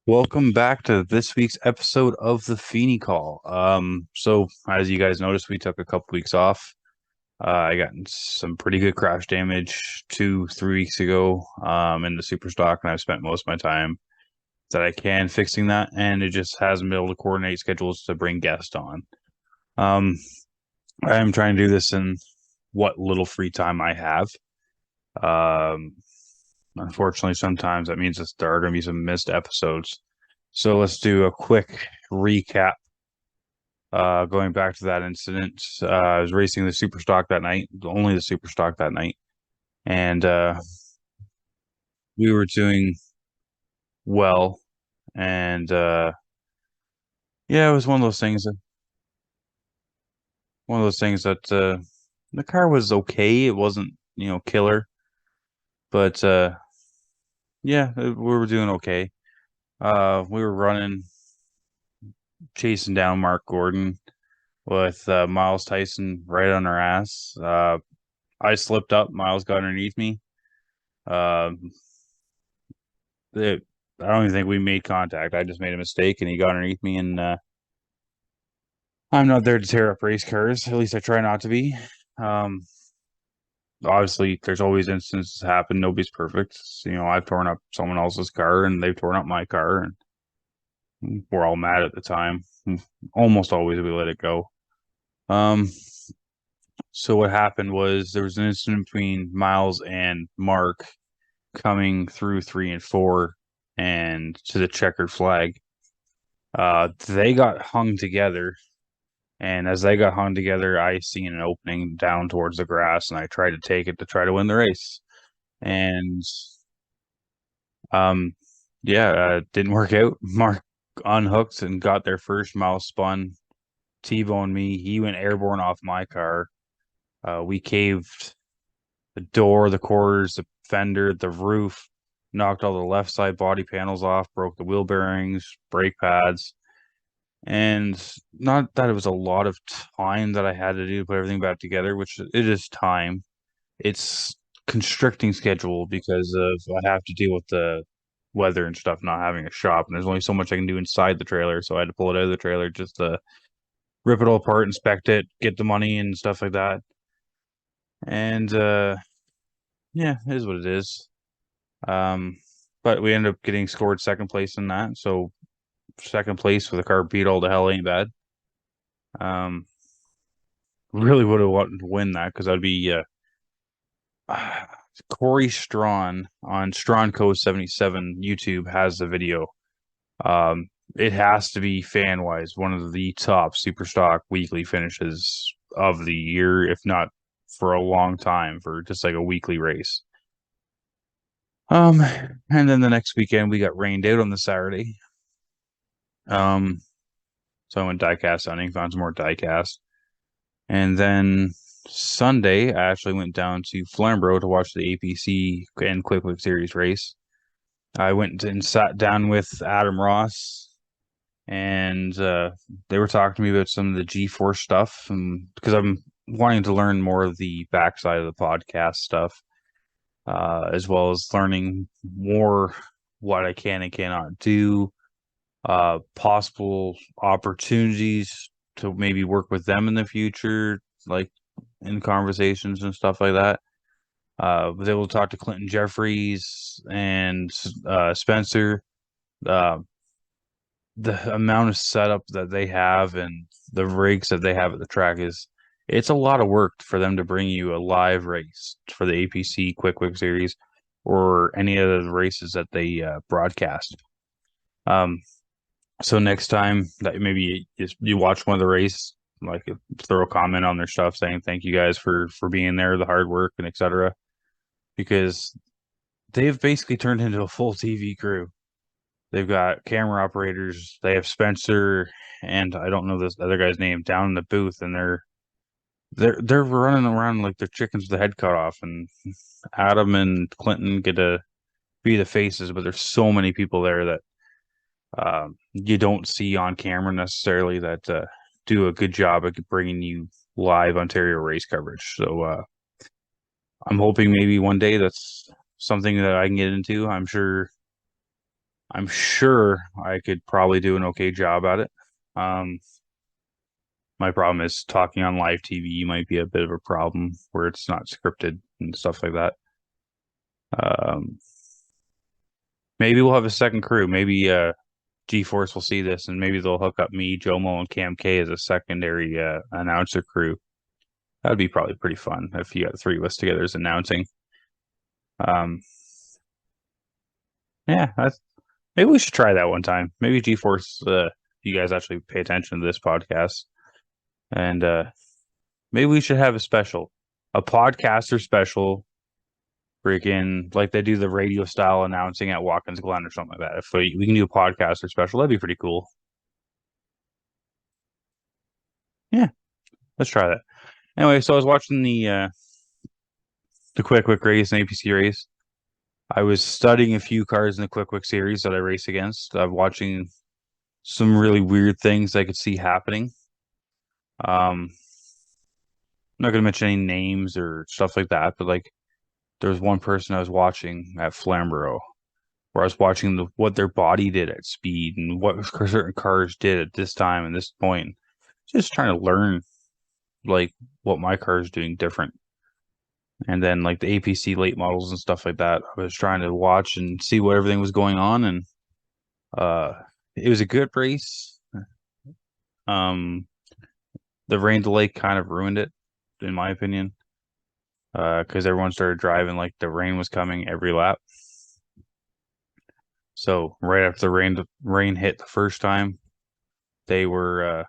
Welcome back to this week's episode of the Feeney Call. So as you guys noticed, we took a couple weeks off. I got in some pretty good crash damage 3 weeks ago, in the super stock, and I've spent most of my time that I can fixing that, and it just hasn't been able to coordinate schedules to bring guests on. Um, I am trying to do this in what little free time I have. Um, Unfortunately, sometimes that means that there are going to be some missed episodes. So let's do a quick recap. Going back to that incident, I was racing the super stock that night, only the super stock that night, and we were doing well. And yeah, it was one of those things that the car was okay. It wasn't, killer, but yeah, we were doing okay. We were running, chasing down Mark Gordon with Miles Tyson right on our ass. I slipped up. Miles got underneath me. Uh, it, I don't even think we made contact. I just made a mistake, and he got underneath me. And I'm not there to tear up race cars. At least I try not to be. Um, Obviously, there's always instances happen. Nobody's perfect. I've torn up someone else's car, and they've torn up my car, and we're all mad at the time. Almost always we let it go. Um, so what happened was there was an incident between Miles and Mark coming through 3 and 4 and to the checkered flag. They got hung together, and as they got hung together, I seen an opening down towards the grass, and I tried to take it to try to win the race. And um, yeah, didn't work out. Mark unhooked and got there first. Miles spun, T-boned me. He went airborne off my car. We caved the door, the quarters, the fender, the roof, knocked all the left side body panels off, broke the wheel bearings, brake pads. And not that it was a lot of time that I had to do to put everything back together, which it is time. It's constricting schedule because of I have to deal with the weather and stuff, not having a shop, and there's only so much I can do inside the trailer, so I had to pull it out of the trailer just to rip it all apart, inspect it, get the money and stuff like that. And yeah, it is what it is. Um, but we ended up getting scored second place in that, so second place with a car beat all to hell ain't bad. Um, really would have wanted to win that because I'd be Corey Strawn on Strawnco 77 YouTube has the video. Um, it has to be fan wise one of the top super stock weekly finishes of the year, if not for a long time, for just like a weekly race. And then the next weekend we got rained out on the Saturday. Um, so I went diecast hunting, found some more diecast. And then Sunday, I actually went down to Flamborough to watch the APC and Quick Quick Series race. I went and sat down with Adam Ross, and they were talking to me about some of the G-Force stuff, and because I'm wanting to learn more of the backside of the podcast stuff, as well as learning more what I can and cannot do, possible opportunities to maybe work with them in the future, like in conversations and stuff like that. Was able to talk to Clinton Jeffries and Spencer. Uh, the amount of setup that they have and the rigs that they have at the track is it's a lot of work for them to bring you a live race for the APC Quick Series or any of the races that they broadcast. Um, so next time that maybe you watch one of the race, like throw a comment on their stuff saying thank you guys for being there, the hard work and etc. Because they've basically turned into a full TV crew. They've got camera operators. They have Spencer and I don't know this other guy's name down in the booth, and they're running around like they're chickens with the head cut off. And Adam and Clinton get to be the faces, but there's so many people there that you don't see on camera necessarily that do a good job at bringing you live Ontario race coverage. So I'm hoping maybe one day that's something that I can get into. I'm sure I'm sure I could probably do an okay job at it. My problem is talking on live TV might be a bit of a problem where it's not scripted and stuff like that. Um, maybe we'll have a second crew. Maybe G-Force will see this and maybe they'll hook up me, Jomo, and Cam K as a secondary announcer crew. That'd be probably pretty fun if you got three of us together as announcing. Yeah, maybe we should try that one time. Maybe G-Force, you guys actually pay attention to this podcast, and maybe we should have a podcaster special, freaking like they do the radio style announcing at Watkins Glen or something like that. If we can do a podcaster special, that'd be pretty cool. Yeah, let's try that. Anyway, so I was watching the Quick race and APC race. I was studying a few cars in the Quick series that I race against. I'm watching some really weird things I could see happening. I'm not going to mention any names or stuff like that, but like there was one person I was watching at Flamborough where I was watching what their body did at speed and what certain cars did at this time and this point. Just trying to learn like what my car is doing different. And then like the APC late models and stuff like that. I was trying to watch and see what everything was going on, and uh it was a good race. Um the rain delay kind of ruined it, in my opinion. Because everyone started driving like the rain was coming every lap. So right after the rain hit the first time, they were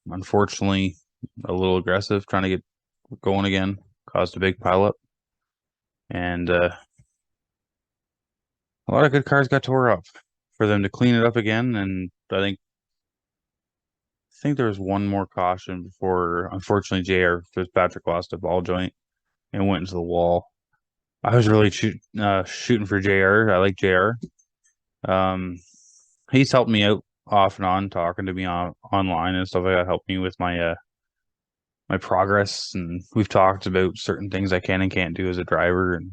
unfortunately a little aggressive, trying to get going again, caused a big pileup, and a lot of good cars got tore up. For them to clean it up again, and I think there was one more caution before, unfortunately, JR Fitzpatrick lost a ball joint and went into the wall. I was really shooting for JR. I like JR. Um, he's helped me out off and on, talking to me online and stuff like that. Helped me with my progress, and we've talked about certain things I can and can't do as a driver. And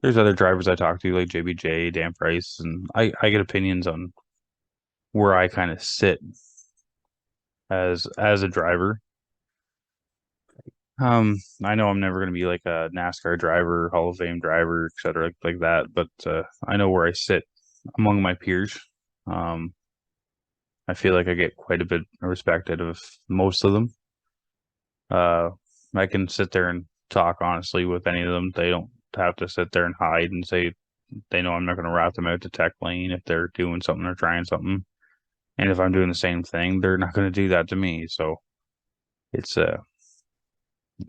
there's other drivers I talk to, like JBJ, Dan Price, and I get opinions on where I kind of sit as a driver. I know I'm never going to be like a NASCAR driver, Hall of Fame driver, etc., like that, but I know where I sit among my peers. Um, I feel like I get quite a bit respected of most of them. Uh, I can sit there and talk honestly with any of them. They don't have to sit there and hide and say they know I'm not going to rat them out to tech lane if they're doing something or trying something. And if I'm doing the same thing, they're not going to do that to me. So it's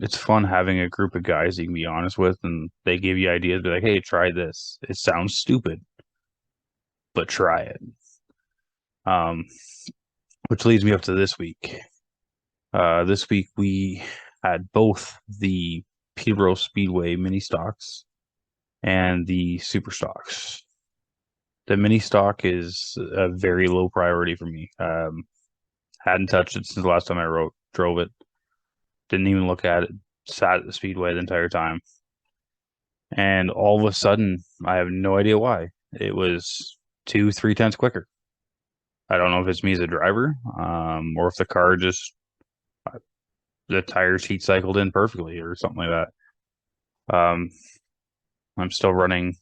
it's fun having a group of guys you can be honest with, and they give you ideas, be like, hey, try this. It sounds stupid, but try it. Um, which leads me up to this week. This week we had both the Peterborough Speedway mini stocks and the super stocks. The mini stock is a very low priority for me. Hadn't touched it since the last time I drove it. Didn't even look at it. Sat at the speedway the entire time. And all of a sudden, I have no idea why. It was 2-3 tenths quicker. I don't know if it's me as a driver, or if the car just the tires heat cycled in perfectly or something like that. I'm still running.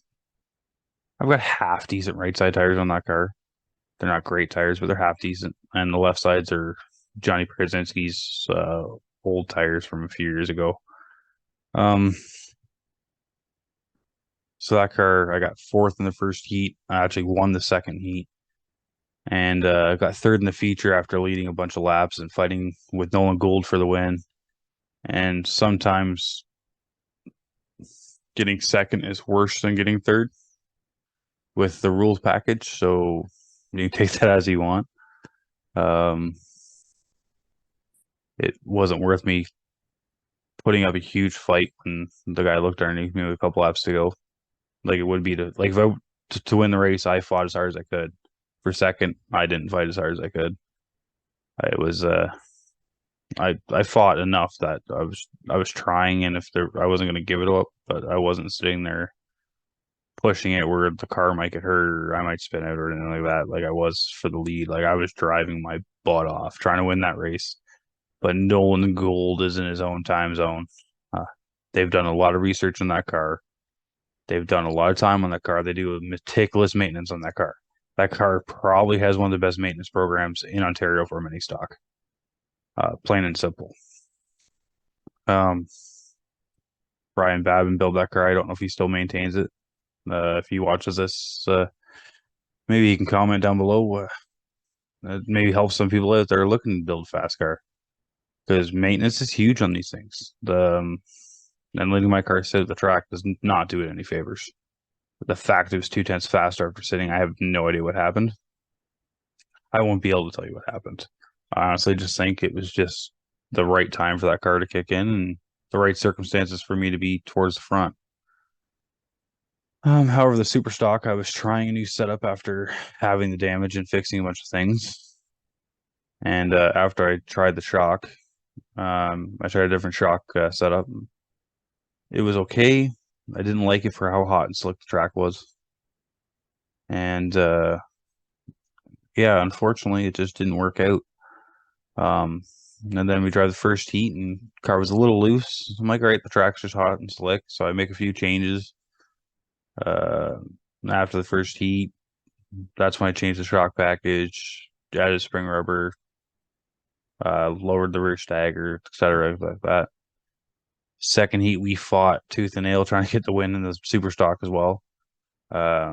I've got half decent right side tires on that car. They're not great tires, but they're half decent. And the left sides are Johnny Krasinski's old tires from a few years ago. So that car, I got fourth in the first heat. I actually won the second heat. And got third in the feature after leading a bunch of laps and fighting with Nolan Gould for the win. And sometimes getting second is worse than getting third with the rules package. So you take that as you want. It wasn't worth me putting up a huge fight when the guy looked underneath me with a couple laps to go. Like it would be if I to win the race, I fought as hard as I could. For second, I didn't fight as hard as I could. I fought enough that I was trying, and if I wasn't going to give it up, but I wasn't sitting there pushing it where the car might get hurt or I might spin out or anything like that. Like I was for the lead. Like I was driving my butt off trying to win that race. But Nolan Gould is in his own time zone. Uh, they've done a lot of research on that car. They've done a lot of time on that car. They do meticulous maintenance on that car. That car probably has one of the best maintenance programs in Ontario for mini stock. Plain and simple. Um, Brian Babin built that car. I don't know if he still maintains it. If he watches this, maybe he can comment down below. Maybe help some people out that are looking to build a fast car because maintenance is huge on these things. And letting my car sit at the track does not do it any favors. The fact it was 2/10 faster after sitting, I have no idea what happened. I won't be able to tell you what happened. I honestly just think it was just the right time for that car to kick in and the right circumstances for me to be towards the front. However, the super stock, I was trying a new setup after having the damage and fixing a bunch of things. And after I tried the shock, I tried a different shock setup. It was okay. I didn't like it for how hot and slick the track was. And yeah, unfortunately, it just didn't work out. And then we drive the first heat and car was a little loose. I'm like, all right, the track's just hot and slick. So I make a few changes. After the first heat, that's when I changed the shock package, added spring rubber, lowered the rear stagger, etc. like that. Second heat, we fought tooth and nail trying to get the win in the super stock as well. I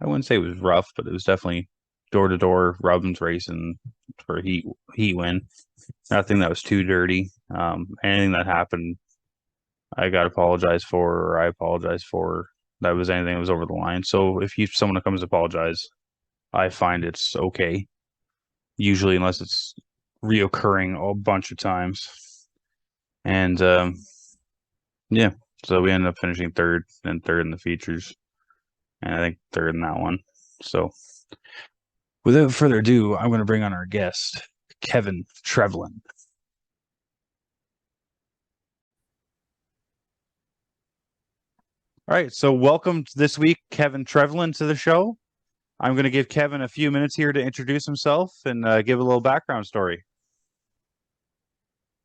wouldn't say it was rough, but it was definitely door to door Robin's racing for a heat win. Nothing that was too dirty. Anything that happened, I got apologized for, or I apologize for. That was anything that was over the line. So if someone comes to apologize, I find it's okay. Usually, unless it's reoccurring a bunch of times. And yeah, so we ended up finishing third and third in the features, and I think third in that one. So without further ado, I'm going to bring on our guest, Kevin Trevellin. All right, so welcome this week, Kevin Trevellin, to the show. I'm going to give Kevin a few minutes here to introduce himself and give a little background story.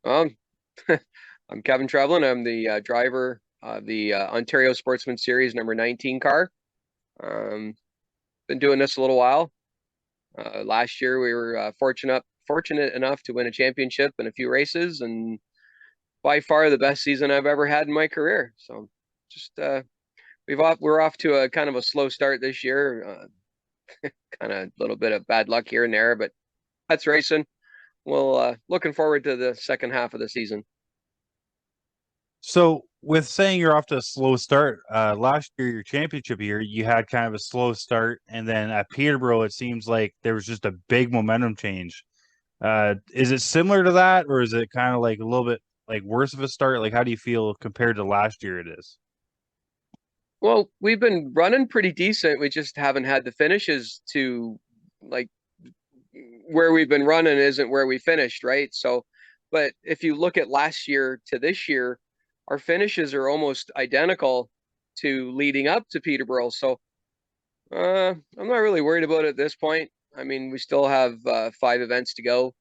I'm Kevin Trevellin. I'm the driver of the Ontario Sportsman Series number 19 car. Been doing this a little while. Last year we were fortunate enough to win a championship and a few races, and by far the best season I've ever had in my career. So just we're off to a kind of a slow start this year. Kind of a little bit of bad luck here and there, but that's racing. Well, looking forward to the second half of the season. So, with saying you're off to a slow start, last year, your championship year, you had kind of a slow start, and then at Peterborough, it seems like there was just a big momentum change. Is it similar to that, or is it kind of like a little bit like worse of a start? Like, how do you feel compared to last year? It is. Well, we've been running pretty decent. We just haven't had the finishes to like where we've been running isn't where we finished, right? So, but if you look at last year to this year, our finishes are almost identical to leading up to Peterborough. So, I'm not really worried about it at this point. I mean, we still have 5 events to go.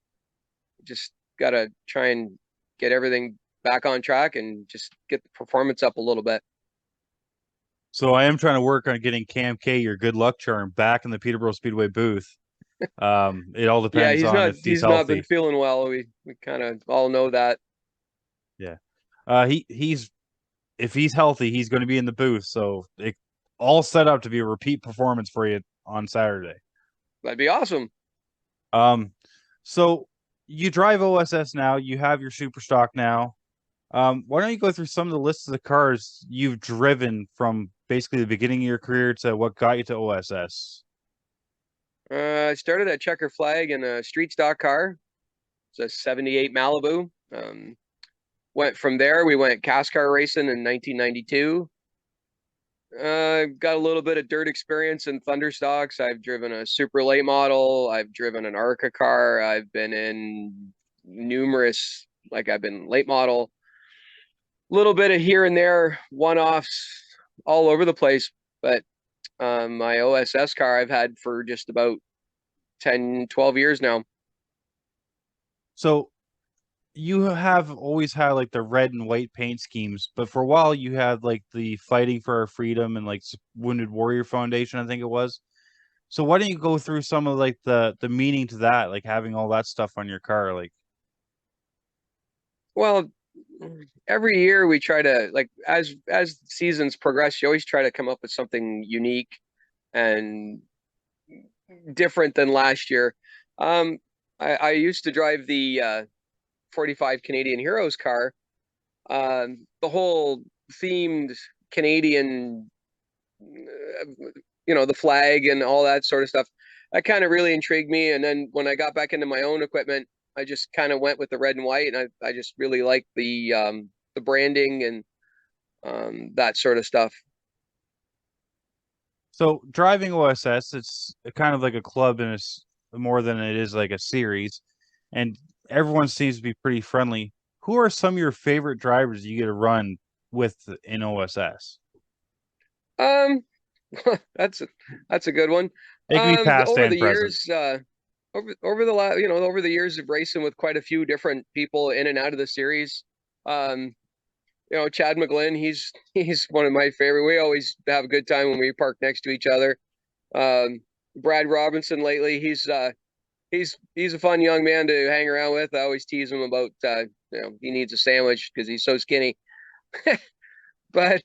Just got to try and get everything back on track and just get the performance up a little bit. So I am trying to work on getting Cam K, your good luck charm, back in the Peterborough Speedway booth. It all Yeah, depends on if he's he's not been healthy. feeling well. We kind of all know that. Yeah. He's if he's healthy, he's going to be in the booth. So it all set up to be a repeat performance for you on Saturday. That'd be awesome. Um, so you drive OSS now. You have your super stock now. Why don't you go through some of the lists of the cars you've driven from basically the beginning of your career to what got you to OSS? I started at Checker Flag in a street stock car. It's a 78 Malibu. Went from there, we went cast car racing in 1992. Got a little bit of dirt experience in thunder stocks. I've driven a super late model. I've driven an ARCA car. I've been in numerous, like I've been late model. Little bit of here and there, one-offs. all over the place. But my OSS car I've had for just about 10, 12 years now. So you have always had like the red and white paint schemes, but for a while you had like the Fighting for Our Freedom and like Wounded Warrior Foundation, I think it was. So why don't you go through some of like the meaning to that, like having all that stuff on your car, like Well, every year we try to like as seasons progress, you always try to come up with something unique and different than last year. Um, I used to drive the 45 Canadian Heroes car. The whole themed Canadian, the flag and all that sort of stuff. That kind of really intrigued me. And then when I got back into my own equipment, I just kind of went with the red and white, and I just really like the branding and that sort of stuff. so driving OSS, it's kind of like a club and it's more than it is like a series, and everyone seems to be pretty friendly. Who are some of your favorite drivers you get to run with in OSS? Um, that's that's a good one. It can be past Over and the present. years, over the last, over the years of racing with quite a few different people in and out of the series. Um, Chad McGlynn, he's one of my favorite. We always have a good time when we park next to each other. Um, Brad Robinson lately, he's a fun young man to hang around with. I always tease him about he needs a sandwich because he's so skinny. But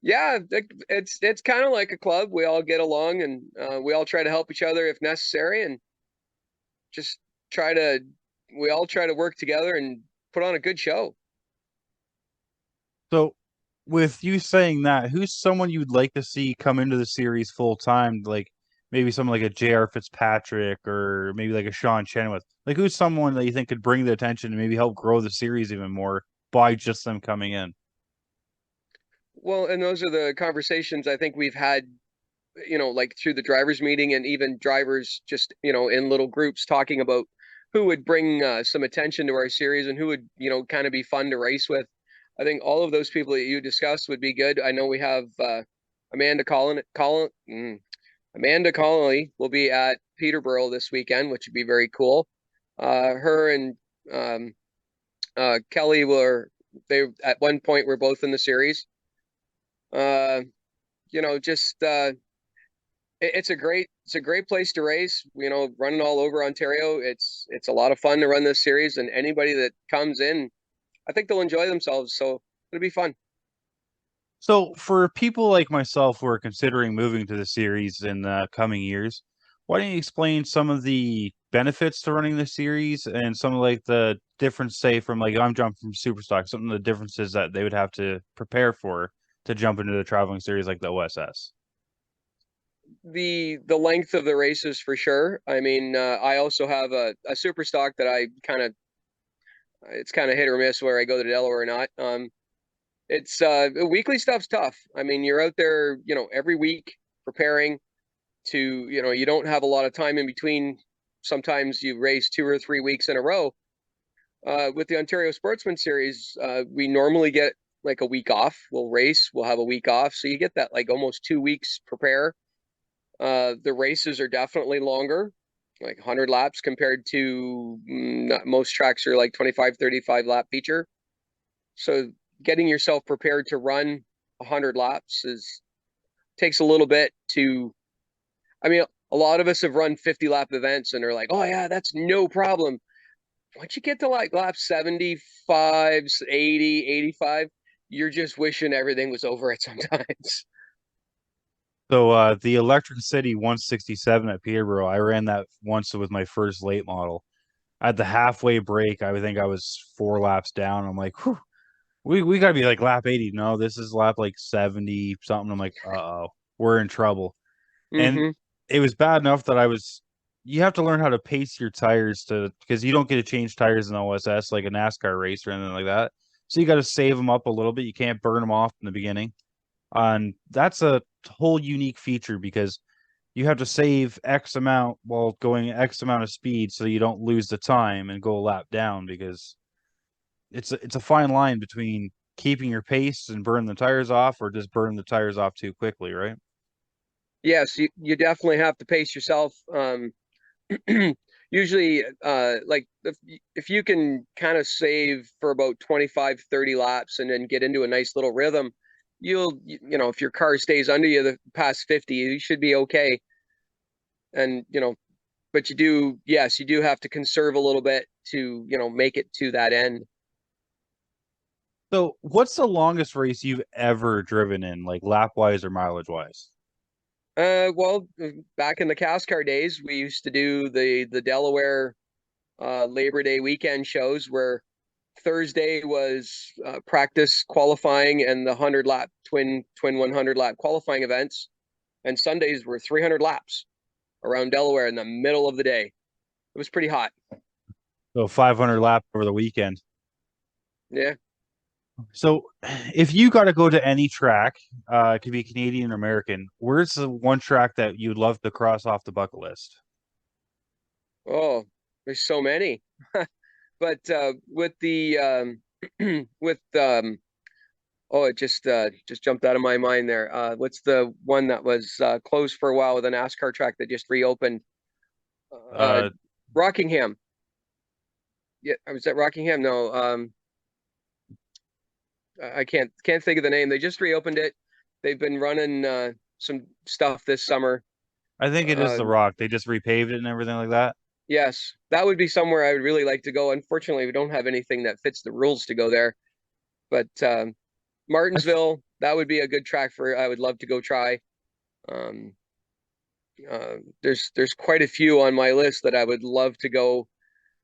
yeah, it's kind of like a club. We all get along and we all try to help each other if necessary, and just try to we all try to work together and put on a good show. So, with you saying that, who's someone you'd like to see come into the series full time? Like maybe someone like a J.R. Fitzpatrick or maybe like a Sean Chenoweth. Like who's someone that you think could bring the attention and maybe help grow the series even more by just them coming in? Well, and those are the conversations I think we've had, like through the drivers meeting and even drivers just, in little groups talking about who would bring some attention to our series and who would, kind of be fun to race with. I think all of those people that you discussed would be good. I know we have Amanda Amanda Connolly will be at Peterborough this weekend, which would be very cool. Her and um, Kelly they at one point were both in the series. Uh, just it's a great place to race. Running all over Ontario. It's a lot of fun to run this series, and anybody that comes in, I think they'll enjoy themselves. So it'll be fun. So, for people like myself who are considering moving to the series in the coming years, why don't you explain some of the benefits to running the series and some of like the difference, say, from like I'm jumping from Superstock, some of the differences that they would have to prepare for to jump into the traveling series like the OSS? The length of the races for sure. I mean, I also have a super stock that I it's kind of hit or miss where I go to Delaware or not. It's weekly stuff's tough. I mean, you're out there, every week preparing to, you don't have a lot of time in between. Sometimes you race 2 or 3 weeks in a row. With the Ontario Sportsman Series, we normally get like a week off. We'll race, we'll have a week off. So you get that like almost 2 weeks prepare. The races are definitely longer, like 100 laps compared to most tracks are like 25, 35 lap feature. So getting yourself prepared to run 100 laps is takes a little bit to, I mean, a lot of us have run 50 lap events and are like, oh yeah, that's no problem. Once you get to like lap 75, 80, 85, you're just wishing everything was over it sometimes. So, the Electric City 167 at Peterborough, I ran that once with my first late model. At the halfway break, I think I was 4 laps down. I'm like, whew, we gotta be like lap 80. No, this is lap like 70 something. I'm like, uh-oh, we're in trouble. And Mm-hmm. it was bad enough that you have to learn how to pace your tires because you don't get to change tires in OSS like a NASCAR race or anything like that. So you got to save them up a little bit. You can't burn them off in the beginning. And that's a whole unique feature because you have to save X amount while going X amount of speed so you don't lose the time and go a lap down because it's a fine line between keeping your pace and burn the tires off, or just burn the tires off too quickly, right? Yes, you definitely have to pace yourself. Usually, like if you can kind of save for about 25, 30 laps and then get into a nice little rhythm, if your car stays under you the past 50, you should be okay. And, but yes, you do have to conserve a little bit to, make it to that end. So, what's the longest race you've ever driven in, like lap wise or mileage wise? Well, back in the CASCAR days, we used to do the Delaware Labor Day weekend shows where Thursday was practice qualifying and the 100 lap twin 100 lap qualifying events, and Sundays were 300 laps around Delaware in the middle of the day. It was pretty hot. So 500 lap over the weekend. Yeah. So, if you got to go to any track, it could be Canadian or American, where's the one track that you'd love to cross off the bucket list? Oh, there's so many. But with the with oh, it just jumped out of my mind there. What's the one that was closed for a while with a NASCAR track that just reopened? Uh, Uh, Rockingham. Yeah, I was at Rockingham. No, I can't think of the name. They just reopened it. They've been running some stuff this summer. I think it is Uh, the Rock. They just repaved it and everything like that. yes, that would be somewhere I would really like to go. Unfortunately, we don't have anything that fits the rules to go there. But I th Martinsville, that would be a good track for. I would love to go try. Um, there's quite a few on my list that I would love to go.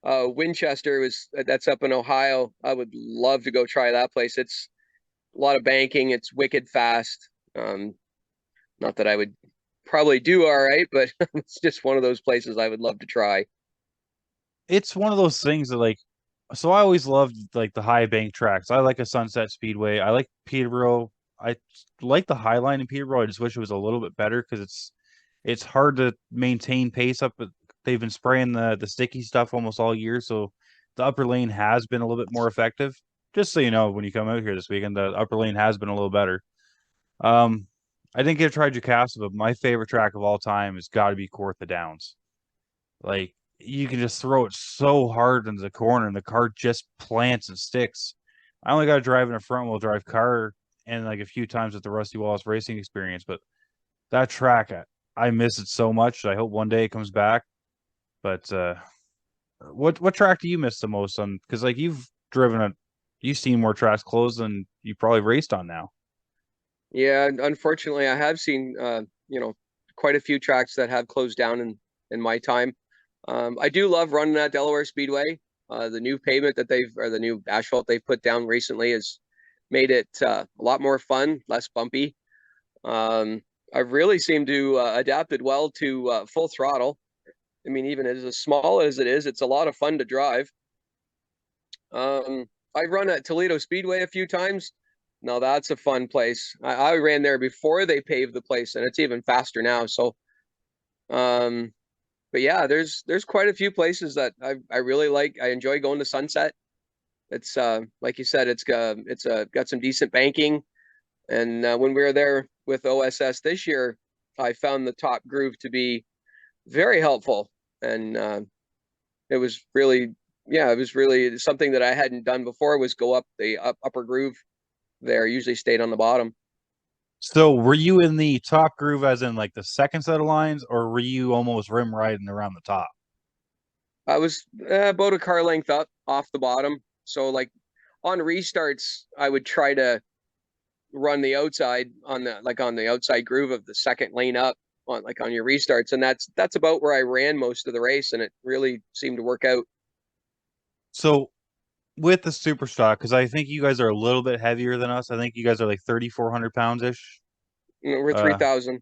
Winchester was that's up in Ohio. I would love to go try that place. It's a lot of banking. It's wicked fast. Not that I would probably do all right, but it's just one of those places I would love to try. it's one of those things that like so I always loved like the high bank tracks. I like a Sunset Speedway. I like Peterborough. I like the High Line in Peterborough. I just wish it was a little bit better because it's hard to maintain pace up. They've been spraying the sticky stuff almost all year, so the upper lane has been a little bit more effective. Just so you know, when you come out here this weekend, the upper lane has been a little better. Um, I didn't get to try Jacassa, but my favorite track of all time has got to be Kawartha Downs. Like you can just throw it so hard into the corner and the car just plants and sticks. I only got to drive in a front wheel drive car and like a few times at the Rusty Wallace racing experience, but that track, I miss it so much. I hope one day it comes back. But what track do you miss the most on? Because like you've seen more tracks closed than you probably raced on now. Yeah, unfortunately, I have seen quite a few tracks that have closed down in my time. I do love running at Delaware Speedway. The new pavement that or the new asphalt they've put down recently has made it a lot more fun, less bumpy. Um, I've really seemed to adapted well to full throttle. I mean, even as small as it is, it's a lot of fun to drive. I run at Toledo Speedway a few times. No, that's a fun place. I ran there before they paved the place, and it's even faster now. So, um, but yeah, there's quite a few places that I really like. I enjoy going to Sunset. It's like you said, it's got some decent banking. And when we were there with OSS this year, I found the top groove to be very helpful, and it was really, yeah, it was really something that I hadn't done before. Was go up the upper groove there. Usually stayed on the bottom. So were you in the top groove as in like the second set of lines, or were you almost rim riding around the top? I was about a car length up off the bottom. So like on restarts, I would try to run the outside on the outside groove of the second lane up on your restarts, and that's about where I ran most of the race, and it really seemed to work out. So with the super stock, because I think you guys are a little bit heavier than us. I think you guys are like 3,400 pounds ish. We're three Uh, thousand.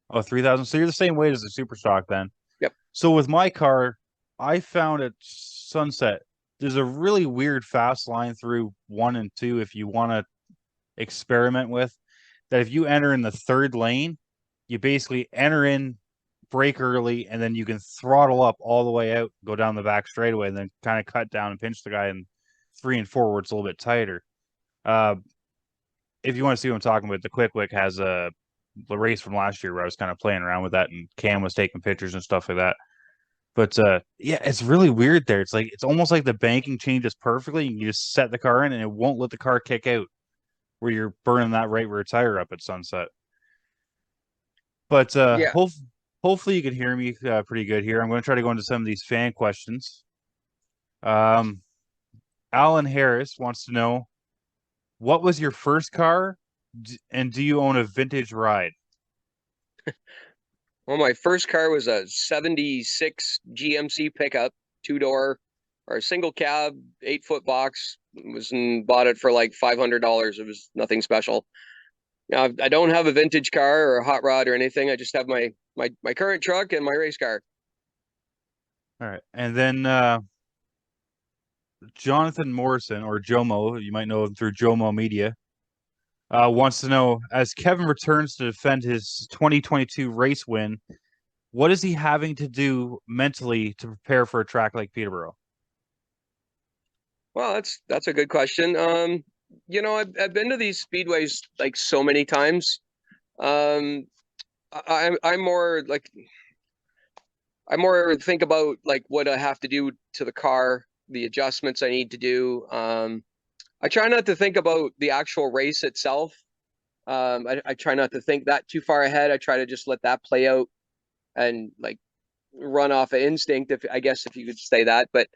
oh, 3,000. So you're the same weight as the super stock then. Yep. So with my car, I found at Sunset, there's a really weird fast line through one and two if you want to experiment with that. If you enter in the third lane, you basically enter in, brake early, and then you can throttle up all the way out, go down the back straightaway, and then kind of cut down and pinch the guy in three and four where it's a little bit tighter. Uh, if you want to see what I'm talking about, the Quick Wick has a the race from last year where I was kind of playing around with that, and Cam was taking pictures and stuff like that. But yeah, it's really weird there. It's almost like the banking changes perfectly. You just set the car in, and it won't let the car kick out where you're burning that right rear tire up at sunset. But Yeah. hopefully you can hear me pretty good here. I'm going to try to go into some of these fan questions. Um, Alan Harris wants to know, what was your first car, and do you own a vintage ride? Well, my first car was a 76 GMC pickup, two-door or single cab, 8-foot box. Bought it for like $500. It was nothing special. Now, I don't have a vintage car or a hot rod or anything. I just have my current truck and my race car. All right. And then Jonathan Morrison, or Jomo, you might know him through Jomo Media, wants to know, as Kevin returns to defend his 2022 race win, what is he having to do mentally to prepare for a track like Peterborough? Well, that's a good question. I've been to these speedways like so many times. Um, I'm more like I more think about like what I have to do to the car, the adjustments I need to do. I try not to think about the actual race itself. I try not to think that too far ahead. I try to just let that play out and like run off of instinct, if I guess if you could say that. But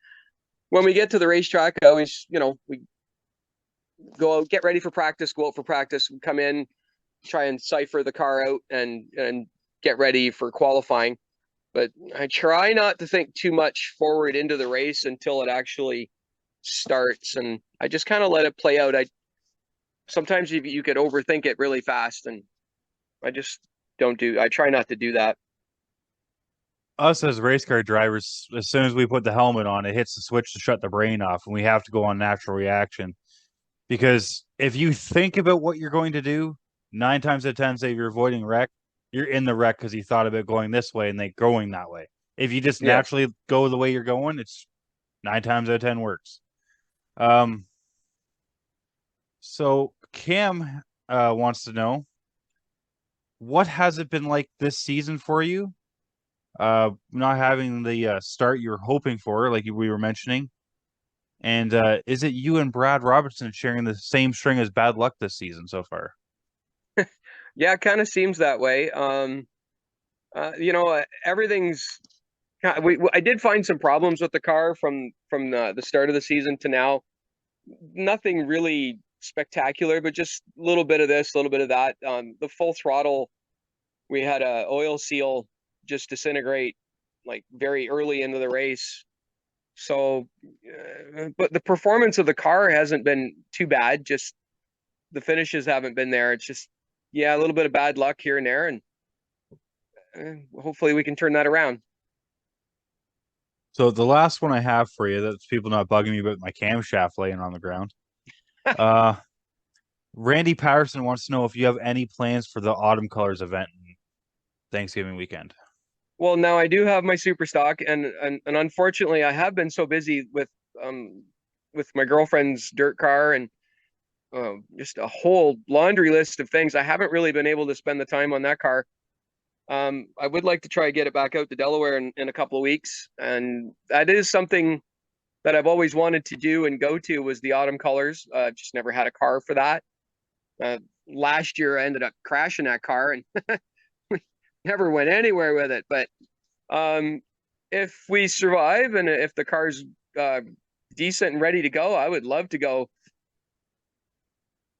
when we get to the racetrack, I always, we go out, get ready for practice, go out for practice, come in, try and cipher the car out and get ready for qualifying. But I try not to think too much forward into the race until it actually starts, and I just kind of let it play out. I sometimes you could overthink it really fast, and I just don't do. I try not to do that. Us as race car drivers, as soon as we put the helmet on, it hits the switch to shut the brain off, and we have to go on natural reaction. Because if you think about what you're going to do, 9 times out of 10, say you're avoiding wreck, you're in the wreck because you thought about going this way and then going that way. If you just Yeah. naturally go the way you're going, it's 9 times out of 10 works. Um, so Cam wants to know, what has it been like this season for you? Not having the start you were hoping for, like we were mentioning. And is it you and Brad Robertson sharing the same string as bad luck this season so far? Yeah, it kind of seems that way. Everything's I did find some problems with the car from the start of the season to now. Nothing really spectacular, but just a little bit of this, a little bit of that. The full throttle, we had a oil seal just disintegrate like very early into the race. So, but the performance of the car hasn't been too bad. Just the finishes haven't been there. It's just, yeah, a little bit of bad luck here and there, and hopefully we can turn that around. So the last one I have for you, that's people not bugging me about my camshaft laying on the ground. Uh, Randy Patterson wants to know if you have any plans for the Autumn Colors event Thanksgiving weekend. Well, now I do have my super stock, and unfortunately, I have been so busy um with my girlfriend's dirt car and just a whole laundry list of things. I haven't really been able to spend the time on that car. I would like to try to get it back out to Delaware in a couple of weeks, and that is something that I've always wanted to do and go to was the autumn colors. Just never had a car for that. Uh, Last year, I ended up crashing that car and never went anywhere with it. But um, if we survive and if the car's uh, decent and ready to go, I would love to go.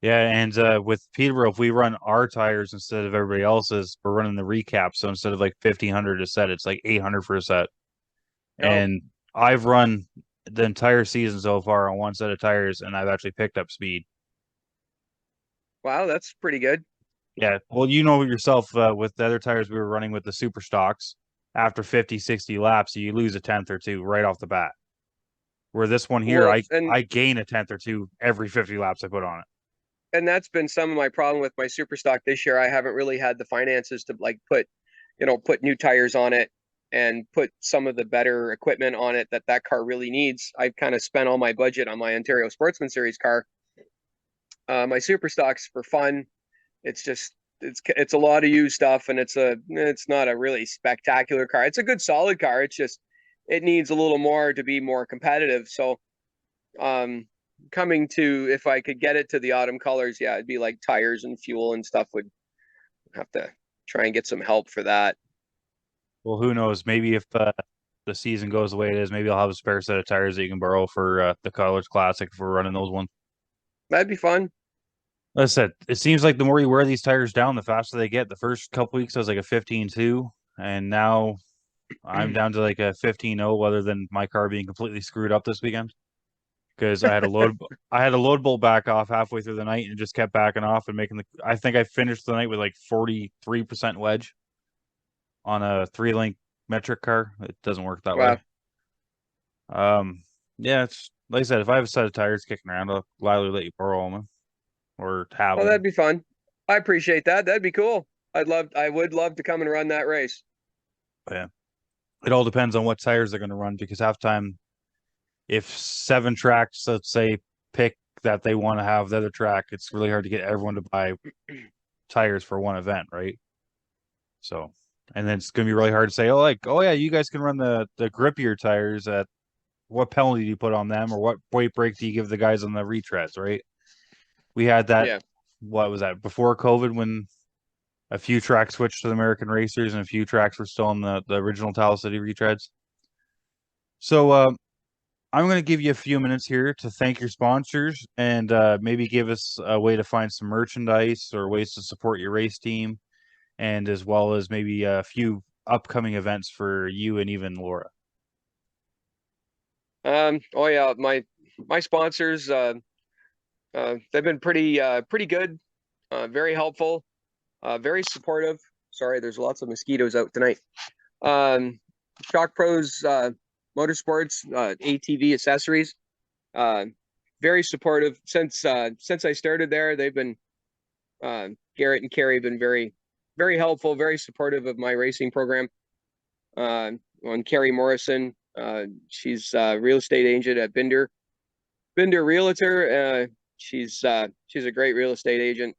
Yeah, and with Peterborough, if we run our tires instead of everybody else's, we're running the recap. So instead of like 1,500 a set, it's like 800 for a set. Oh, And I've run the entire season so far on one set of tires, and I've actually picked up speed. wow, that's pretty good. Yeah, well, you know yourself, with the other tires we were running with the super stocks, after 50, 60 laps, you lose a tenth or two right off the bat. Where this one here, Well, I gain a tenth or two every 50 laps I put on it. and that's been some of my problem with my super stock this year. I haven't really had the finances to like put new tires on it and put some of the better equipment on it that car really needs. I've kind of spent all my budget on my Ontario Sportsman Series car. My super stocks for fun. It's just it's a lot of used stuff, and it's not a really spectacular car. It's a good solid car. It's just it needs a little more to be more competitive. So um coming to if I could get it to the autumn colors, yeah, it'd be like tires and fuel and stuff would have to try and get some help for that. Well, who knows? Maybe if the season goes the way it is, maybe I'll have a spare set of tires that you can borrow for the Colors Classic if we're running those ones. That'd be fun. Like I said, it seems like the more you wear these tires down, the faster they get. The first couple weeks I was like a 15.2, and now I'm down to like a 15.0, other than my car being completely screwed up this weekend because I had a load bolt back off halfway through the night and it just kept backing off and making the I think I finished the night with like 43% wedge on a 3-link metric car. It doesn't work that Wow. way. Um, yeah, it's like I said, if I have a set of tires kicking around, I'll gladly let you borrow them or have Well, that'd them. be fun. I appreciate that. That'd be cool. I would love to come and run that race. But yeah, it all depends on what tires they're going to run because half time, if 7 tracks, let's say, pick that they want to have the other track, it's really hard to get everyone to buy tires for one event, right? So, and then it's going to be really hard to say, oh yeah, you guys can run the grippier tires. At what penalty do you put on them, or what weight break do you give the guys on the retreads, right? We had that. Yeah. What was that before COVID when a few tracks switched to the American Racers and a few tracks were still on the original Tall City retreads. So I'm going to give you a few minutes here to thank your sponsors and maybe give us a way to find some merchandise or ways to support your race team, and as well as maybe a few upcoming events for you and even Laura. Oh yeah, my sponsors they've been pretty good, very helpful, very supportive. Sorry, there's lots of mosquitoes out tonight. Um, Shock Pros Motorsports ATV accessories, uh, very supportive since I started there. They've been Garrett and Carrie have been very helpful, very supportive of my racing program. On Carrie Morrison, she's a real estate agent at Binder Realtor. She's a great real estate agent.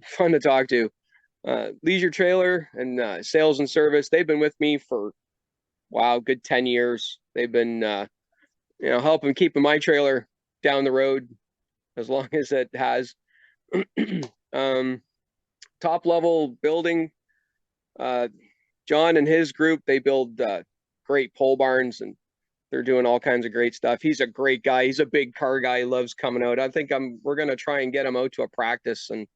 Fun to talk to. Leisure Trailer and Sales and Service. They've been with me for wow, good 10 years. They've been helping keeping my trailer down the road as long as it has. um, Top level building. John and his group, they build great pole barns, and they're doing all kinds of great stuff. He's a great guy. He's a big car guy. He loves coming out. I think we're gonna try and get him out to a practice, and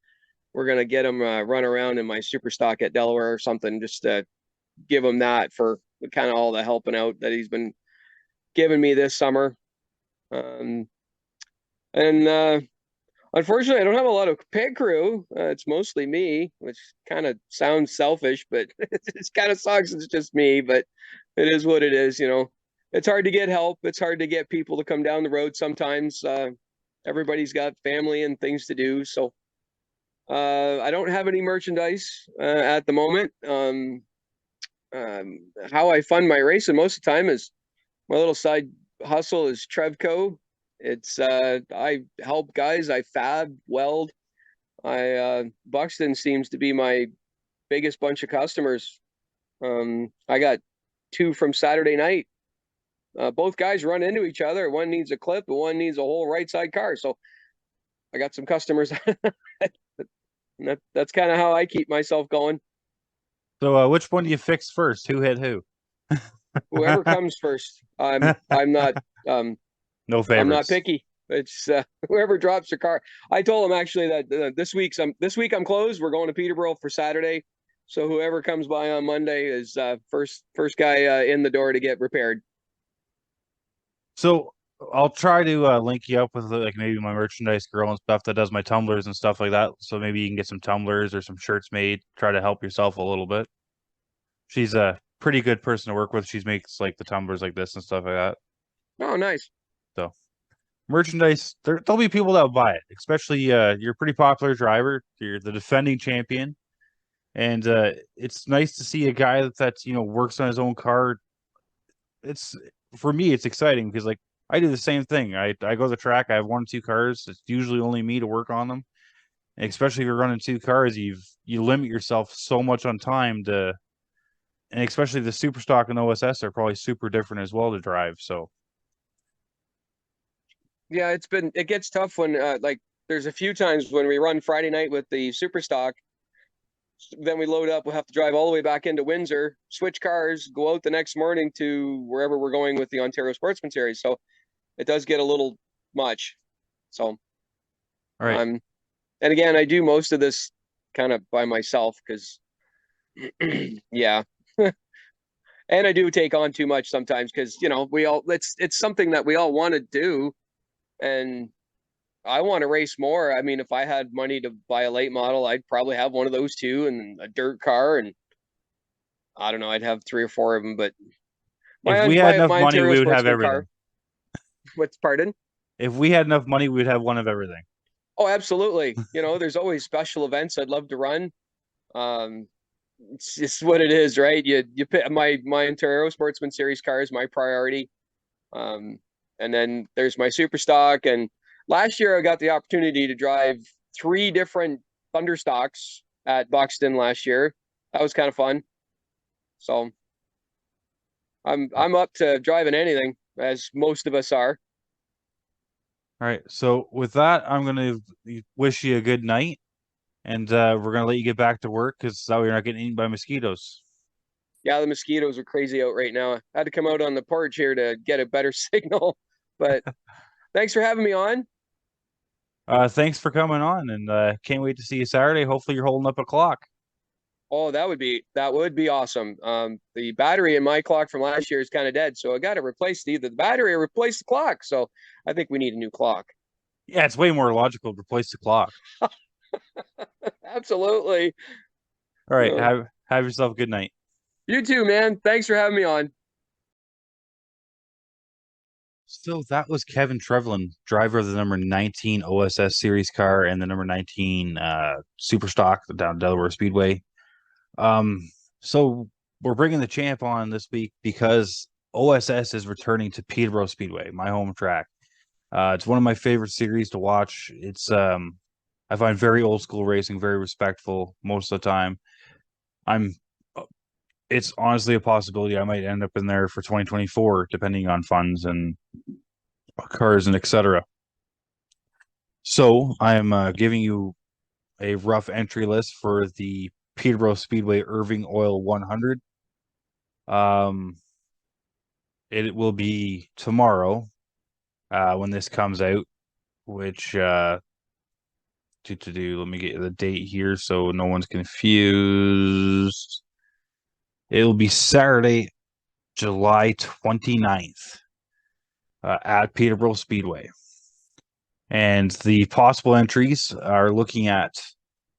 we're gonna get him run around in my super stock at Delaware or something, just to give him that for kind of all the helping out that he's been giving me this summer. Um, and Unfortunately, I don't have a lot of pit crew. It's mostly me, which kind of sounds selfish, but it kind of sucks. It's just me, but it is what it is. It's hard to get help. It's hard to get people to come down the road sometimes. Everybody's got family and things to do. So I don't have any merchandise at the moment. How I fund my racing most of the time is my little side hustle is Trevco. It's I help guys, I fab, weld. I Buxton seems to be my biggest bunch of customers. I got two from Saturday night. Both guys run into each other. One needs a clip and one needs a whole right side car. So I got some customers. That's kind of how I keep myself going. So which one do you fix first? Who hit who? Whoever comes first. Um No I'm not favorites. picky. It's whoever drops their car. I told them actually that this week I'm closed. We're going to Peterborough for Saturday, so whoever comes by on Monday is first guy in the door to get repaired. So I'll try to link you up with like maybe my merchandise girl and stuff that does my tumblers and stuff like that. So maybe you can get some tumblers or some shirts made. Try to help yourself a little bit. She's a pretty good person to work with. She makes like the tumblers like this and stuff like that. Oh, nice. So merchandise, there'll be people that'll buy it. Especially you're a pretty popular driver. You're the defending champion, and it's nice to see a guy that's works on his own car. It's for me, it's exciting because like I do the same thing. I go to the track. I have one or two cars. It's usually only me to work on them. And especially if you're running two cars, you limit yourself so much on time to, and especially the super stock and OSS are probably super different as well to drive. So, Yeah, it gets tough when like there's a few times when we run Friday night with the super stock, then we load up, we'll have to drive all the way back into Windsor, switch cars, go out the next morning to wherever we're going with the Ontario Sportsman Series. So it does get a little much. So all right. I'm and again, I do most of this kind of by myself because yeah. And I do take on too much sometimes because we all it's something that we all want to do, and I want to race more. I mean, if I had money to buy a late model, I'd probably have one of those too, and a dirt car, and I don't know, I'd have three or four of them. But If my we had my enough my money, Ontario we would have Sportsman car. everything. What's pardon? If we had enough money, we'd have one of everything. Oh, absolutely. There's always special events I'd love to run. Um, it's just what it is, right? You pick my Ontario Sportsman Series car is my priority. Um, and then there's my super stock. And last year I got the opportunity to drive three different Thunderstocks at Buxton last year. That was kind of fun. So I'm up to driving anything, as most of us are. All right. So with that, I'm gonna wish you a good night, and we're gonna let you get back to work because that way you're not getting eaten by mosquitoes. Yeah, the mosquitoes are crazy out right now. I had to come out on the porch here to get a better signal. But thanks for having me on. Thanks for coming on, and can't wait to see you Saturday. Hopefully, you're holding up a clock. Oh, that would be awesome. The battery in my clock from last year is kind of dead, so I got to replace either the battery or replace the clock. So I think we need a new clock. Yeah, it's way more logical to replace the clock. Absolutely. All right, Uh, have yourself a good night. you too, man. Thanks for having me on. So that was Kevin Trevellin, driver of the number 19 OSS series car and the number 19 Super Stock down Delaware Speedway. Um, so we're bringing the champ on this week because OSS is returning to Peterborough Speedway, my home track. It's one of my favorite series to watch. It's I find very old school racing, very respectful most of the time. I'm it's honestly a possibility I might end up in there for 2024, depending on funds and cars and etc. So I'm giving you a rough entry list for the Peterborough Speedway Irving Oil 100. Um, it will be tomorrow when this comes out, which let me get the date here so no one's confused. It'll be Saturday, July 29th at Peterborough Speedway. And the possible entries are looking at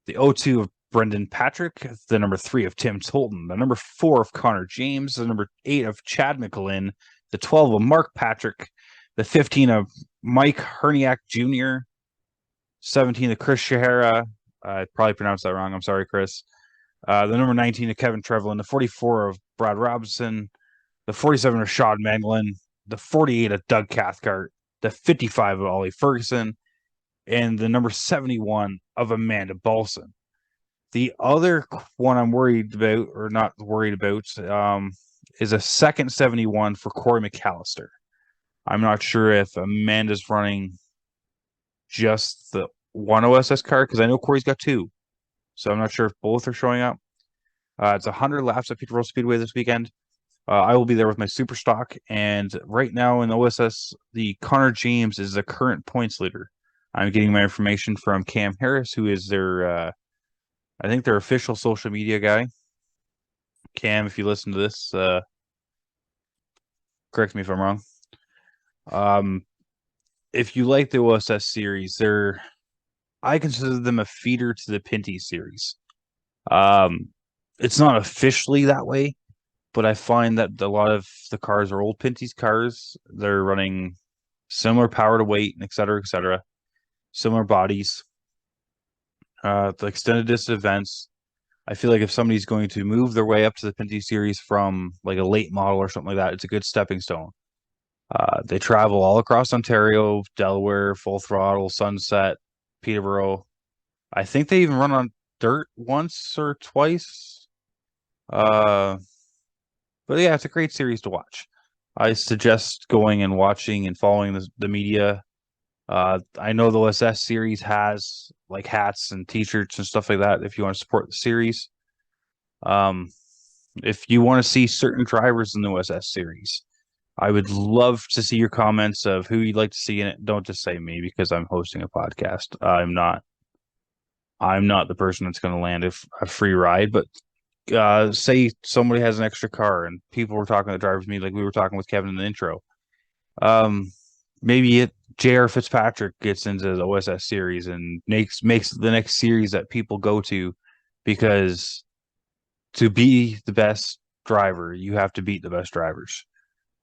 the O2 of Brendan Patrick, the number 3 of Tim Tolton, the number 4 of Connor James, the number 8 of Chad McLean, the 12 of Mark Patrick, the 15 of Mike Herniak Jr., 17 of Chris Shahara. I probably pronounced that wrong. I'm sorry, Chris. The number 19 of Kevin Trevellin, the 44 of Brad Robinson, the 47 of Sean Manglin, the 48 of Doug Cathcart, the 55 of Ollie Ferguson, and the number 71 of Amanda Balson. The other one I'm worried about, or not worried about, is a second 71 for Corey McAllister. I'm not sure if Amanda's running just the one OSS card because I know Corey's got two. So I'm not sure if both are showing up. It's 100 laps at Peterborough Speedway this weekend. I will be there with my super stock. And right now in OSS, the Connor James is the current points leader. I'm getting my information from Cam Harris, who is I think their official social media guy. Cam, if you listen to this, correct me if I'm wrong. If you like the OSS series, I consider them a feeder to the Pinty series. It's not officially that way, but I find that a lot of the cars are old Pinty's cars. They're running similar power to weight, et cetera, similar bodies. The extended distance events. I feel like if somebody's going to move their way up to the Pinty series from like a late model or something like that, it's a good stepping stone. They travel all across Ontario, Delaware, Full Throttle, Sunset, Peterborough. I think they even run on dirt once or twice. Uh, but yeah, it's a great series to watch. I suggest going and watching and following the media. I know the OSS series has like hats and t-shirts and stuff like that if you want to support the series. Um, if you want to see certain drivers in the OSS series, I would love to see your comments of who you'd like to see in it. Don't just say me because I'm hosting a podcast. I'm not the person that's going to land a free ride, but say somebody has an extra car and people were talking to the drivers meet like we were talking with Kevin in the intro. Um, maybe J.R. Fitzpatrick gets into the OSS series and makes the next series that people go to because to be the best driver, you have to beat the best drivers.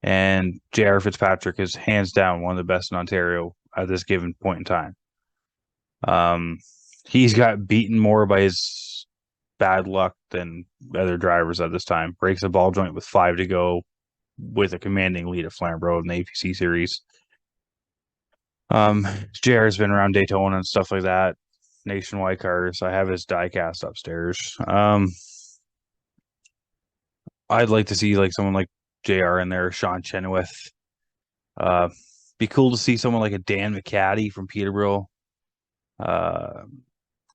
And J.R. Fitzpatrick is hands down one of the best in Ontario at this given point in time. Um, he's got beaten more by his bad luck than other drivers at this time. Breaks a ball joint with 5 to go with a commanding lead at Flamborough in the APC series. JR's been around Daytona and stuff like that, nationwide cars. I have his diecast upstairs. I'd like to see like someone like JR in there, Sean Chenoweth. Uh, be cool to see someone like a Dan McCaddy from Peterborough. A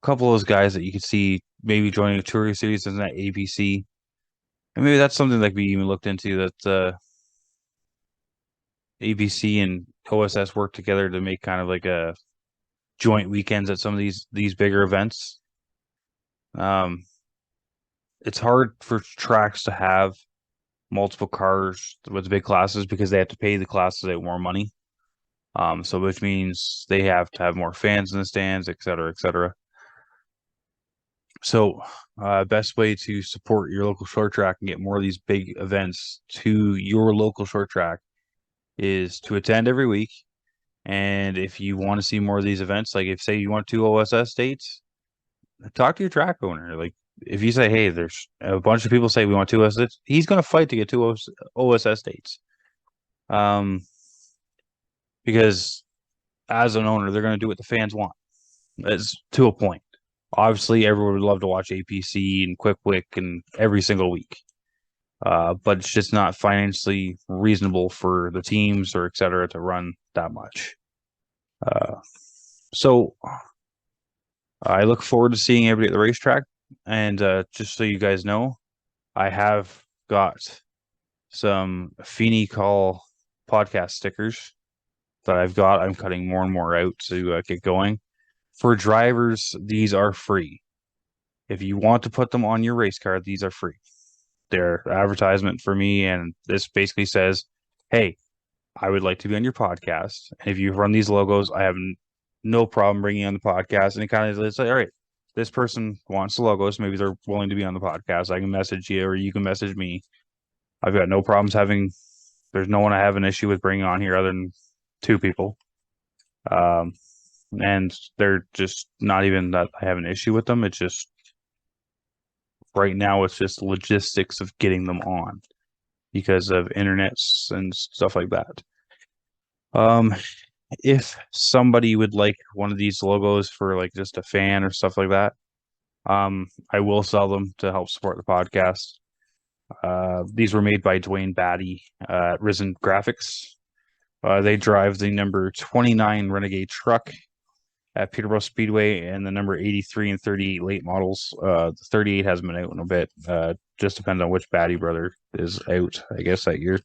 couple of those guys that you could see maybe joining a touring series in that ABC. And maybe that's something that we even looked into that ABC and OSS work together to make kind of like a joint weekends at some of these bigger events. Um, it's hard for tracks to have multiple cars with big classes because they have to pay the classes out more money. So which means they have to have more fans in the stands, et cetera, et cetera. So, best way to support your local short track and get more of these big events to your local short track is to attend every week. And if you want to see more of these events, like if say you want 2 OSS dates, talk to your track owner. Like if you say, hey, there's a bunch of people say we want 2 OSS, he's going to fight to get 2 OSS dates. Because as an owner, they're going to do what the fans want. It's to a point. Obviously, everyone would love to watch APC and Quick Wick and every single week. But it's just not financially reasonable for the teams or et cetera to run that much. So I look forward to seeing everybody at the racetrack. And just so you guys know, I have got some Feeney Call podcast stickers that I've got. I'm cutting more and more out to get going. For drivers, these are free. If you want to put them on your race car, these are free. They're advertisement for me, and this basically says, hey, I would like to be on your podcast. And if you run these logos, I have no problem bringing you on the podcast. And it kind of is like, all right, this person wants the logos. Maybe they're willing to be on the podcast. I can message you or you can message me. I've got no problems there's no one I have an issue with bringing on here other than 2 people. And they're just not even that I have an issue with them. It's just right now it's just logistics of getting them on because of internets and stuff like that. If somebody would like one of these logos for like just a fan or stuff like that, I will sell them to help support the podcast. These were made by Dwayne Batty at Risen Graphics. They drive the number 29 Renegade truck at Peterborough Speedway and the number 83 and 38 late models. The 38 hasn't been out in a bit. Just depends on which Batty brother is out, I guess, that year.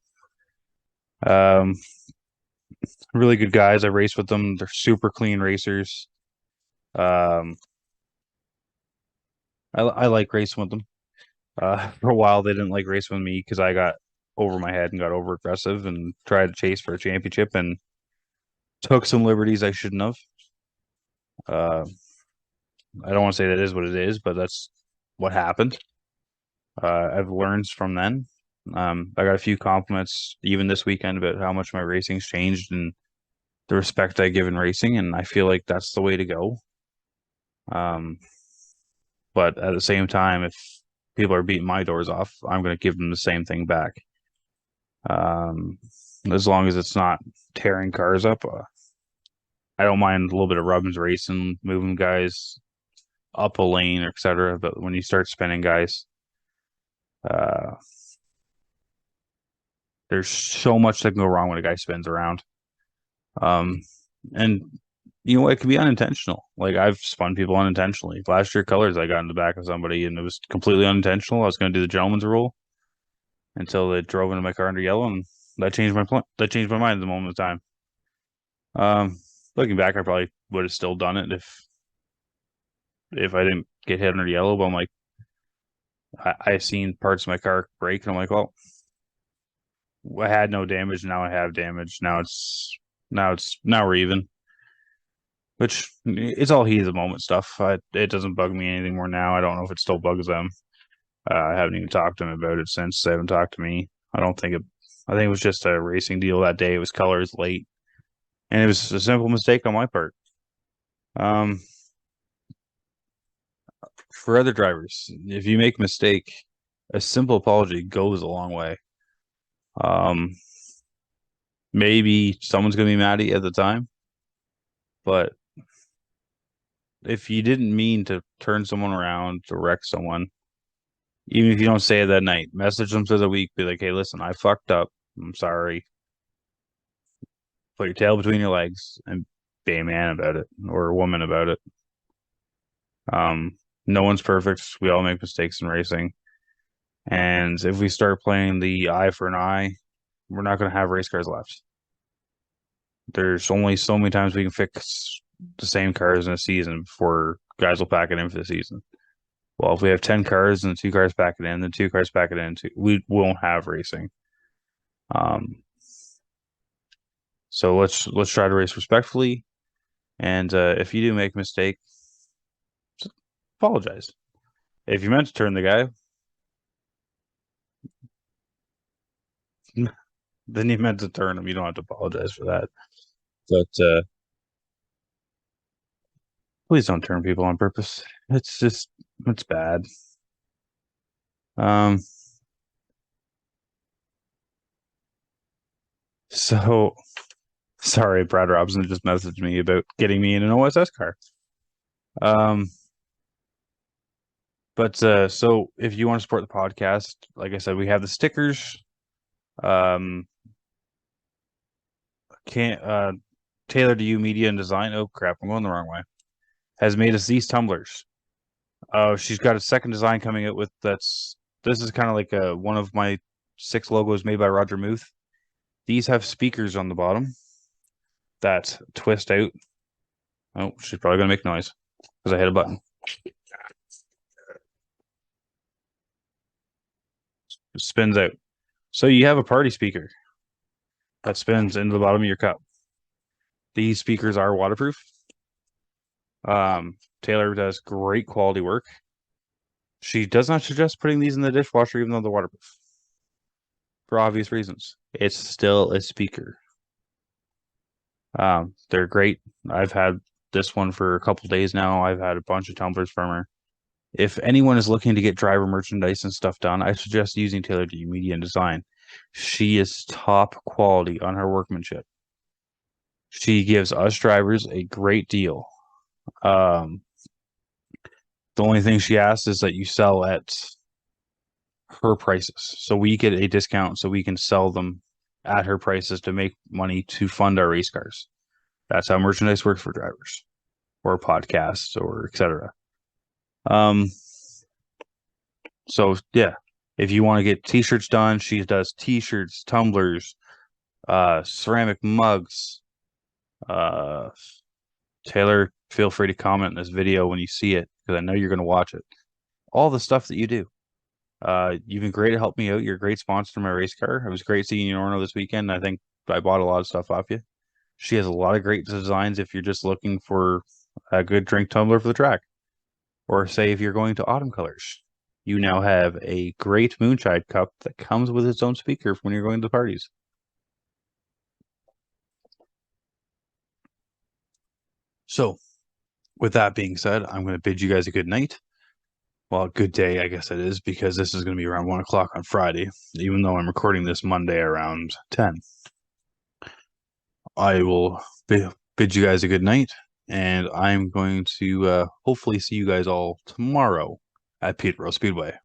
Really good guys. I race with them. They're super clean racers. I like racing with them. For a while, they didn't like racing with me because I got over my head and got over aggressive and tried to chase for a championship and took some liberties I shouldn't have. I don't want to say that is what it is, but that's what happened. I've learned from then. I got a few compliments even this weekend about how much my racing's changed and the respect I give in racing, and I feel like that's the way to go. But at the same time, if people are beating my doors off, I'm going to give them the same thing back. as long as it's not tearing cars up. I don't mind a little bit of rubbins racing, moving guys up a lane, or etc. But when you start spinning guys, uh, there's so much that can go wrong when a guy spins around. And you know, it can be unintentional. Like I've spun people unintentionally. Last year, colors, I got in the back of somebody, and it was completely unintentional. I was going to do the gentleman's rule until they drove into my car under yellow, and that changed my plan. That changed my mind at the moment of time. Looking back, I probably would have still done it if I didn't get hit under yellow. But I'm like, I've seen parts of my car break, and I'm like, well, I had no damage. Now I have damage. Now we're even. Which it's all heat of the moment stuff. It doesn't bug me anything more now. I don't know if it still bugs them. I haven't even talked to them about it since they haven't talked to me. I don't think it. I think it was just a racing deal that day. It was colors late, and it was a simple mistake on my part. Um, for other drivers, if you make a mistake, a simple apology goes a long way. Maybe someone's gonna be mad at you at the time, but if you didn't mean to turn someone around, to wreck someone, even if you don't say it that night, message them through the week, be like, hey, listen, I fucked up. I'm sorry. Put your tail between your legs and be a man about it or a woman about it. No one's perfect. We all make mistakes in racing. And if we start playing the eye for an eye, we're not going to have race cars left. There's only so many times we can fix the same cars in a season before guys will pack it in for the season. Well, if we have 10 cars and 2 cars pack it in, then 2 cars pack it in, we won't have racing. So let's try to race respectfully. And if you do make a mistake, just apologize. If you meant to turn the guy, then you meant to turn him. You don't have to apologize for that. But please don't turn people on purpose. It's bad. So sorry, Brad Robson just messaged me about getting me in an OSS car. But so if you want to support the podcast, like I said, we have the stickers. Can't Taylor to You Media and Design. Oh crap, I'm going the wrong way. Has made us these tumblers. Oh, she's got a second design coming out with this is kind of like one of my 6 logos made by Roger Muth. These have speakers on the bottom that twist out. Oh, she's probably gonna make noise because I hit a button. It spins out. So you have a party speaker that spins into the bottom of your cup. These speakers are waterproof. Taylor does great quality work. She does not suggest putting these in the dishwasher even though they're waterproof. For obvious reasons. It's still a speaker. They're great. I've had this one for a couple days now. I've had a bunch of tumblers from her. If anyone is looking to get driver merchandise and stuff done, I suggest using Taylor to You Media and Design. She is top quality on her workmanship. She gives us drivers a great deal. The only thing she asks is that you sell at her prices. So we get a discount so we can sell them at her prices to make money to fund our race cars. That's how merchandise works for drivers or podcasts or etc. So yeah, if you want to get t-shirts done, she does t-shirts, tumblers, ceramic mugs. Taylor, feel free to comment in this video when you see it because I know you're going to watch it. All the stuff that you do. You've been great to help me out. You're a great sponsor to my race car. It was great seeing you in Orno this weekend. I think I bought a lot of stuff off you. She has a lot of great designs if you're just looking for a good drink tumbler for the track. Or say if you're going to Autumn Colors. You now have a great moonshine cup that comes with its own speaker when you're going to parties. So, with that being said, I'm going to bid you guys a good night. Well, good day, I guess it is, because this is going to be around 1 o'clock on Friday, even though I'm recording this Monday around 10. I will bid you guys a good night, and I'm going to hopefully see you guys all tomorrow at Peterborough Speedway.